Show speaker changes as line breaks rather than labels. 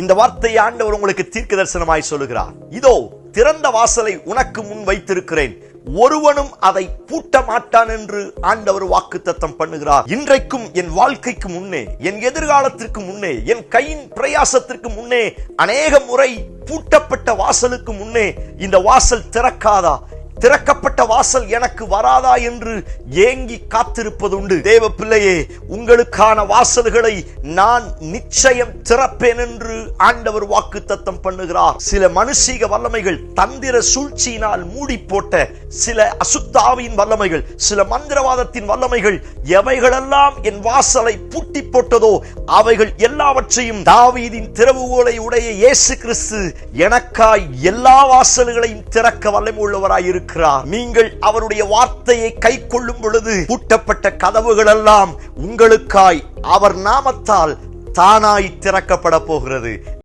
இந்த வார்த்தையை ஆண்டவர் உங்களுக்கு தீர்க்க தரிசனமாய் சொல்லுகிறார். இதோ திறந்த வாசலை உனக்கு முன் வைத்திருக்கிறேன், ஒருவனும் அதை பூட்ட மாட்டான் என்று ஆண்டவர் வாக்குத்தத்தம் பண்ணுகிறார். இன்றைக்கும் என் வாழ்க்கைக்கு முன்னே, என் எதிர்காலத்திற்கு முன்னே, என் கையின் பிரயாசத்திற்கு முன்னே அநேக முறை பூட்டப்பட்ட வாசலுக்கு முன்னே இந்த வாசல் திறக்காதா, திறக்கப்பட்ட வாசல் எனக்கு வராதா என்று ஏங்கி காத்திருப்பதுண்டு. தேவ பிள்ளையே, உங்களுக்கான வாசல்களை நான் நிச்சயம் திறப்பேன் என்று ஆண்டவர் வாக்குத்தத்தம் பண்ணுகிறார். சில மனுஷீக வல்லமைகள், தந்திர சூழ்ச்சியினால் மூடி போட்ட சில அசுத்தாவியின் வல்லமைகள், சில மந்திரவாதத்தின் வல்லமைகள் எவைகளெல்லாம் என் வாசலை பூட்டி போட்டதோ அவைகள் எல்லாவற்றையும் தாவீதின் திறவுகோலை உடைய இயேசு கிறிஸ்து எனக்காய் எல்லா வாசல்களையும் திறக்க வல்லமை உள்ளவராய் இருக்கிறார். நீங்கள் அவருடைய வார்த்தையை கை கொள்ளும் பொழுது பூட்டப்பட்ட கதவுகள் எல்லாம் உங்களுக்காய் அவர் நாமத்தால் தானாய் திறக்கப்பட போகிறது.